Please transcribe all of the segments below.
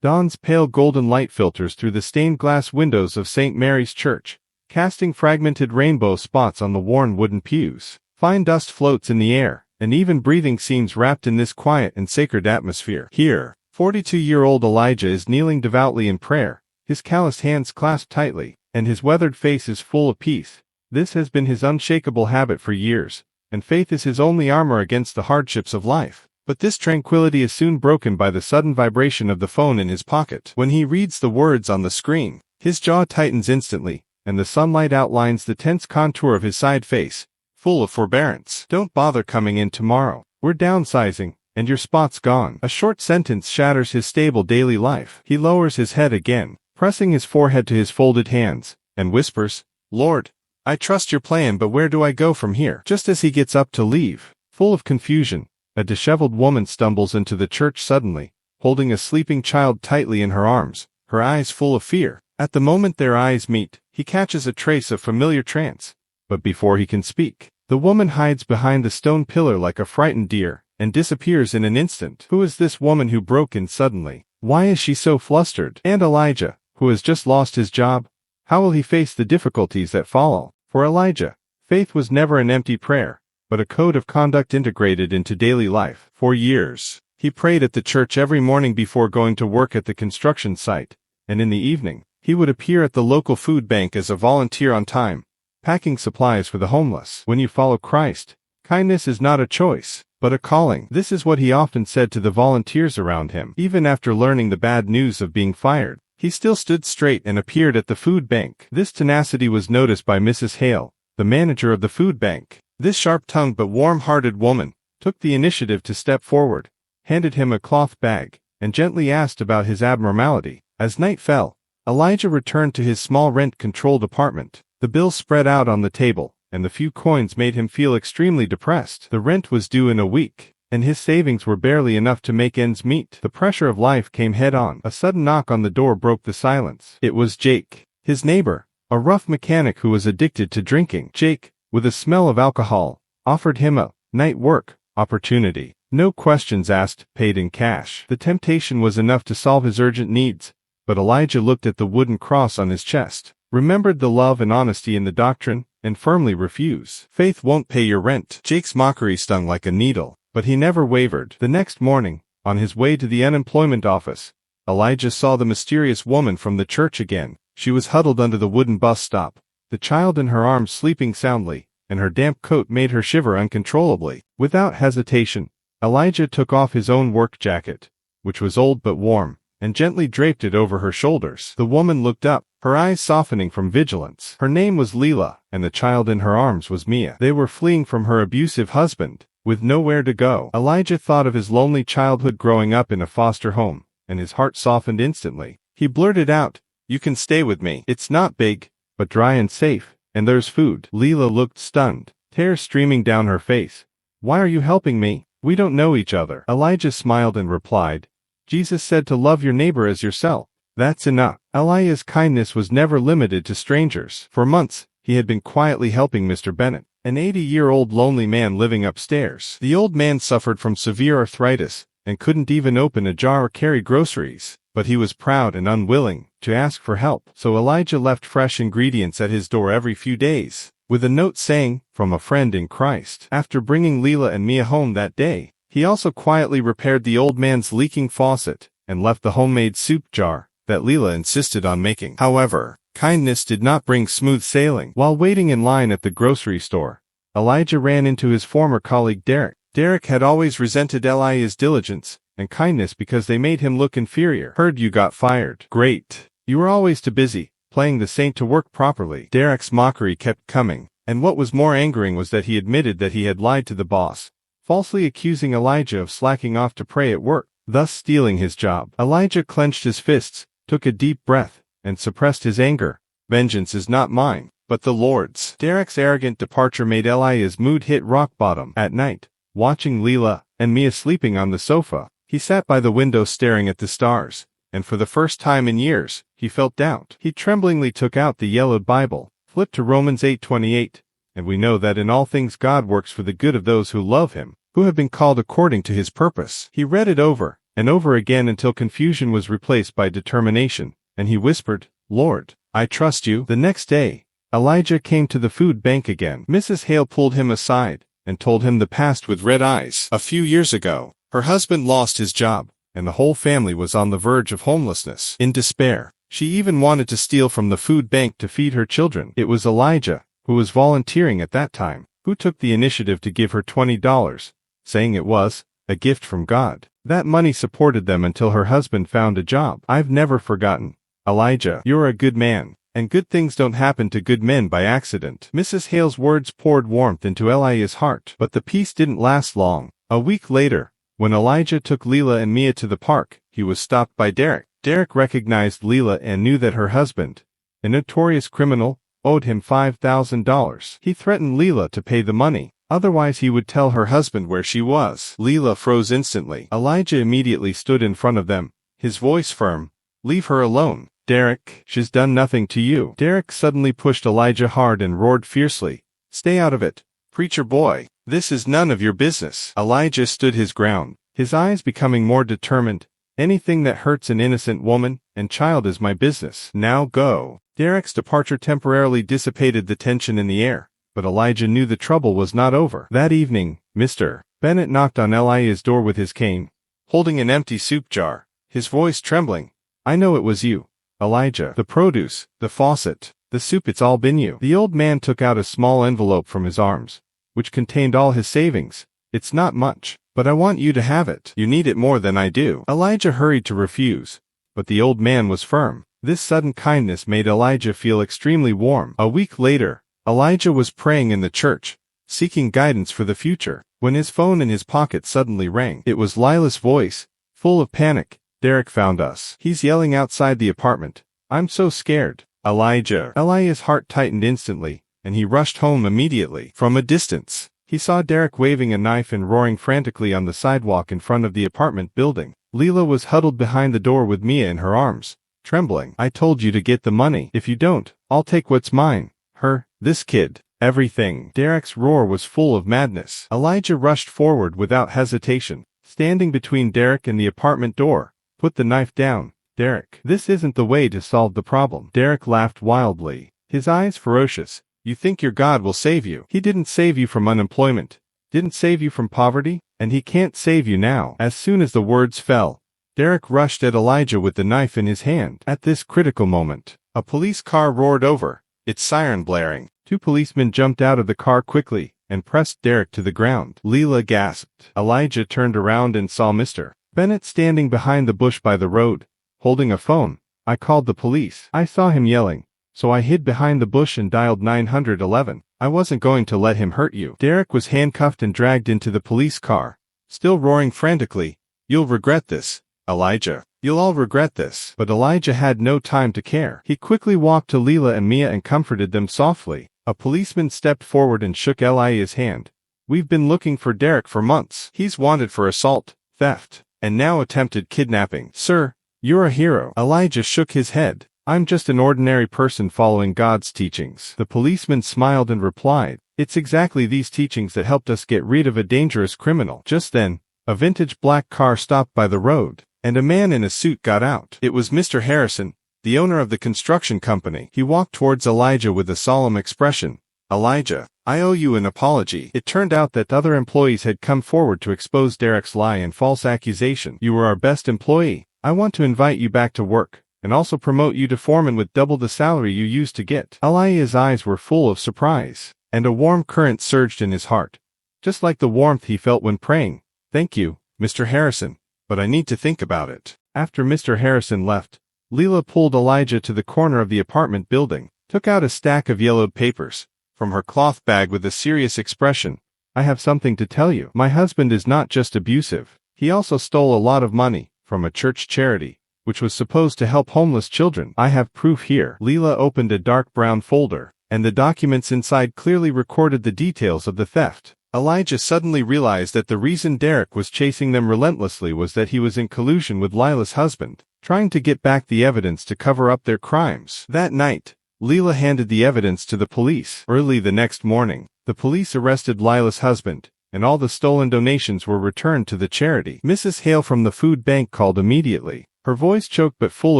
Dawn's pale golden light filters through the stained glass windows of St. Mary's Church, casting fragmented rainbow spots on the worn wooden pews. Fine dust floats in the air, and even breathing seems wrapped in this quiet and sacred atmosphere. Here, 42-year-old Elijah is kneeling devoutly in prayer, his calloused hands clasped tightly, and his weathered face is full of peace. This has been his unshakable habit for years, and faith is his only armor against the hardships of life. But this tranquility is soon broken by the sudden vibration of the phone in his pocket. When he reads the words on the screen, his jaw tightens instantly, and the sunlight outlines the tense contour of his side face, full of forbearance. "Don't bother coming in tomorrow. We're downsizing, and your spot's gone." A short sentence shatters his stable daily life. He lowers his head again, pressing his forehead to his folded hands, and whispers, "Lord, I trust your plan, but where do I go from here?" Just as he gets up to leave, full of confusion, a disheveled woman stumbles into the church suddenly, holding a sleeping child tightly in her arms, her eyes full of fear. At the moment their eyes meet, he catches a trace of familiar trance. But before he can speak, the woman hides behind the stone pillar like a frightened deer, and disappears in an instant. Who is this woman who broke in suddenly? Why is she so flustered? And Elijah, who has just lost his job? How will he face the difficulties that follow? For Elijah, faith was never an empty prayer, but a code of conduct integrated into daily life. For years, he prayed at the church every morning before going to work at the construction site, and in the evening, he would appear at the local food bank as a volunteer on time, packing supplies for the homeless. When you follow Christ, kindness is not a choice, but a calling. This is what he often said to the volunteers around him. Even after learning the bad news of being fired, he still stood straight and appeared at the food bank. This tenacity was noticed by Mrs. Hale, the manager of the food bank. This sharp-tongued but warm-hearted woman took the initiative to step forward, handed him a cloth bag, and gently asked about his abnormality. As night fell, Elijah returned to his small rent-controlled apartment. The bills spread out on the table, and the few coins made him feel extremely depressed. The rent was due in a week, and his savings were barely enough to make ends meet. The pressure of life came head-on. A sudden knock on the door broke the silence. It was Jake, his neighbor, a rough mechanic who was addicted to drinking. Jake, with a smell of alcohol, offered him a night work opportunity. No questions asked, paid in cash. The temptation was enough to solve his urgent needs, but Elijah looked at the wooden cross on his chest, remembered the love and honesty in the doctrine, and firmly refused. Faith won't pay your rent. Jake's mockery stung like a needle, but he never wavered. The next morning, on his way to the unemployment office, Elijah saw the mysterious woman from the church again. She was huddled under the wooden bus stop, the child in her arms sleeping soundly, and her damp coat made her shiver uncontrollably. Without hesitation, Elijah took off his own work jacket, which was old but warm, and gently draped it over her shoulders. The woman looked up, her eyes softening from vigilance. Her name was Leela, and the child in her arms was Mia. They were fleeing from her abusive husband, with nowhere to go. Elijah thought of his lonely childhood growing up in a foster home, and his heart softened instantly. He blurted out, "You can stay with me. It's not big, but dry and safe, and there's food." Leela looked stunned, tears streaming down her face. "Why are you helping me? We don't know each other." Elijah smiled and replied, "Jesus said to love your neighbor as yourself. That's enough." Elijah's kindness was never limited to strangers. For months, he had been quietly helping Mr. Bennett, an 80-year-old lonely man living upstairs. The old man suffered from severe arthritis, and couldn't even open a jar or carry groceries, but he was proud and unwilling to ask for help. So Elijah left fresh ingredients at his door every few days, with a note saying, "From a friend in Christ." After bringing Leela and Mia home that day, he also quietly repaired the old man's leaking faucet, and left the homemade soup jar that Leela insisted on making. However, kindness did not bring smooth sailing. While waiting in line at the grocery store, Elijah ran into his former colleague Derek. Derek had always resented Elijah's diligence and kindness because they made him look inferior. "Heard you got fired." "Great. You were always too busy playing the saint to work properly." Derek's mockery kept coming, and what was more angering was that he admitted that he had lied to the boss, falsely accusing Elijah of slacking off to pray at work, thus stealing his job. Elijah clenched his fists, took a deep breath, and suppressed his anger. "Vengeance is not mine, but the Lord's." Derek's arrogant departure made Elijah's mood hit rock bottom. At night, watching Leela and Mia sleeping on the sofa, he sat by the window staring at the stars, and for the first time in years, he felt doubt. He tremblingly took out the yellowed Bible, flipped to Romans 8:28, and we know that in all things God works for the good of those who love him, who have been called according to his purpose. He read it over, and over again until confusion was replaced by determination, and he whispered, "Lord, I trust you." The next day, Elijah came to the food bank again. Mrs. Hale pulled him aside and told him the past with red eyes. A few years ago, her husband lost his job, and the whole family was on the verge of homelessness. In despair, she even wanted to steal from the food bank to feed her children. It was Elijah, who was volunteering at that time, who took the initiative to give her $20, saying it was a gift from God. That money supported them until her husband found a job. "I've never forgotten. Elijah, you're a good man, and good things don't happen to good men by accident." Mrs. Hale's words poured warmth into Elijah's heart. But the peace didn't last long. A week later, when Elijah took Leela and Mia to the park, he was stopped by Derek. Derek recognized Leela and knew that her husband, a notorious criminal, owed him $5,000. He threatened Leela to pay the money, otherwise he would tell her husband where she was. Leela froze instantly. Elijah immediately stood in front of them, his voice firm. "Leave her alone, Derek. She's done nothing to you." Derek suddenly pushed Elijah hard and roared fiercely, "Stay out of it, preacher boy. This is none of your business." Elijah stood his ground, his eyes becoming more determined. "Anything that hurts an innocent woman and child is my business. Now go." Derek's departure temporarily dissipated the tension in the air, but Elijah knew the trouble was not over. That evening, Mr. Bennett knocked on Elijah's door with his cane, holding an empty soup jar, his voice trembling. "I know it was you, Elijah. The produce, the faucet, the soup, it's all been you." The old man took out a small envelope from his arms, which contained all his savings. "It's not much, but I want you to have it. You need it more than I do." Elijah hurried to refuse, but the old man was firm. This sudden kindness made Elijah feel extremely warm. A week later, Elijah was praying in the church, seeking guidance for the future, when his phone in his pocket suddenly rang. It was Lila's voice, full of panic. "Derek found us. He's yelling outside the apartment. I'm so scared." Elijah. Elijah's heart tightened instantly, and he rushed home immediately. From a distance, he saw Derek waving a knife and roaring frantically on the sidewalk in front of the apartment building. Leela was huddled behind the door with Mia in her arms, trembling. "I told you to get the money. If you don't, I'll take what's mine. Her, this kid, everything." Derek's roar was full of madness. Elijah rushed forward without hesitation, standing between Derek and the apartment door. "Put the knife down, Derek. This isn't the way to solve the problem." Derek laughed wildly, his eyes ferocious. "You think your God will save you? He didn't save you from unemployment, didn't save you from poverty, and he can't save you now." As soon as the words fell, Derek rushed at Elijah with the knife in his hand. At this critical moment, a police car roared over, its siren blaring. Two policemen jumped out of the car quickly and pressed Derek to the ground. Leela gasped. Elijah turned around and saw Mr. Bennett standing behind the bush by the road, holding a phone. "I called the police. I saw him yelling, so I hid behind the bush and dialed 911. I wasn't going to let him hurt you." Derek was handcuffed and dragged into the police car, still roaring frantically. "You'll regret this, Elijah. You'll all regret this." But Elijah had no time to care. He quickly walked to Leela and Mia and comforted them softly. A policeman stepped forward and shook Elijah's hand. "We've been looking for Derek for months. He's wanted for assault, theft, and now attempted kidnapping." "Sir, you're a hero." Elijah shook his head. "I'm just an ordinary person following God's teachings." The policeman smiled and replied, "It's exactly these teachings that helped us get rid of a dangerous criminal." Just then, a vintage black car stopped by the road, and a man in a suit got out. It was Mr. Harrison, the owner of the construction company. He walked towards Elijah with a solemn expression. "Elijah, I owe you an apology." It turned out that other employees had come forward to expose Derek's lie and false accusation. "You were our best employee. I want to invite you back to work, and also promote you to foreman with double the salary you used to get." Elijah's eyes were full of surprise, and a warm current surged in his heart, just like the warmth he felt when praying. "Thank you, Mr. Harrison, but I need to think about it." After Mr. Harrison left, Leela pulled Elijah to the corner of the apartment building, took out a stack of yellowed papers from her cloth bag with a serious expression. "I have something to tell you. My husband is not just abusive. He also stole a lot of money from a church charity, which was supposed to help homeless children. I have proof here." Leela opened a dark brown folder, and the documents inside clearly recorded the details of the theft. Elijah suddenly realized that the reason Derek was chasing them relentlessly was that he was in collusion with Lila's husband, trying to get back the evidence to cover up their crimes. That night, Leela handed the evidence to the police. Early the next morning, the police arrested Lila's husband, and all the stolen donations were returned to the charity. Mrs. Hale from the food bank called immediately. Her voice choked but full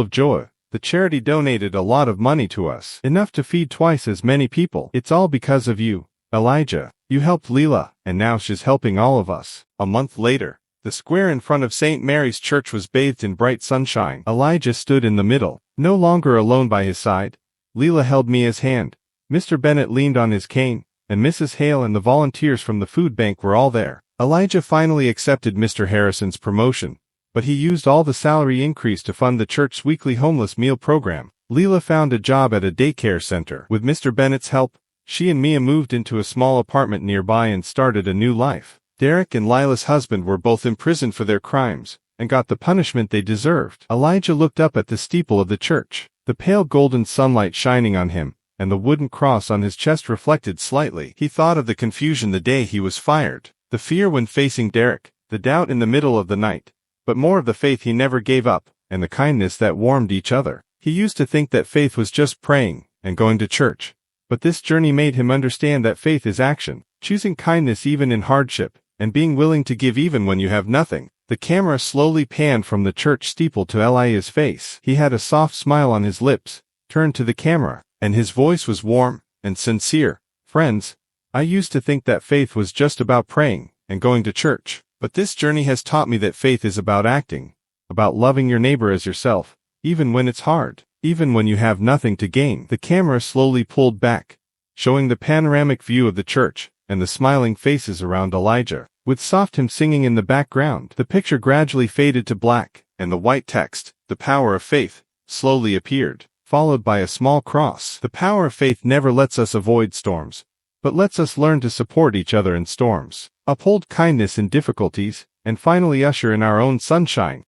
of joy. The charity donated a lot of money to us, enough to feed twice as many people. It's all because of you, Elijah. You helped Leela, and now she's helping all of us. A month later, the square in front of St. Mary's Church was bathed in bright sunshine. Elijah stood in the middle, no longer alone by his side. Leela held Mia's hand. Mr. Bennett leaned on his cane, and Mrs. Hale and the volunteers from the food bank were all there. Elijah finally accepted Mr. Harrison's promotion, but he used all the salary increase to fund the church's weekly homeless meal program. Leela found a job at a daycare center. With Mr. Bennett's help, she and Mia moved into a small apartment nearby and started a new life. Derek and Lila's husband were both imprisoned for their crimes, and got the punishment they deserved. Elijah looked up at the steeple of the church, the pale golden sunlight shining on him, and the wooden cross on his chest reflected slightly. He thought of the confusion the day he was fired, the fear when facing Derek, the doubt in the middle of the night, but more of the faith he never gave up, and the kindness that warmed each other. He used to think that faith was just praying and going to church, but this journey made him understand that faith is action, choosing kindness even in hardship, and being willing to give even when you have nothing. The camera slowly panned from the church steeple to Elijah's face. He had a soft smile on his lips, turned to the camera, and his voice was warm and sincere. Friends, I used to think that faith was just about praying and going to church, but this journey has taught me that faith is about acting, about loving your neighbor as yourself, even when it's hard, even when you have nothing to gain. The camera slowly pulled back, showing the panoramic view of the church and the smiling faces around Elijah. With soft hymn singing in the background, the picture gradually faded to black, and the white text, "The Power of Faith," slowly appeared, followed by a small cross. The power of faith never lets us avoid storms, but lets us learn to support each other in storms, uphold kindness in difficulties, and finally usher in our own sunshine.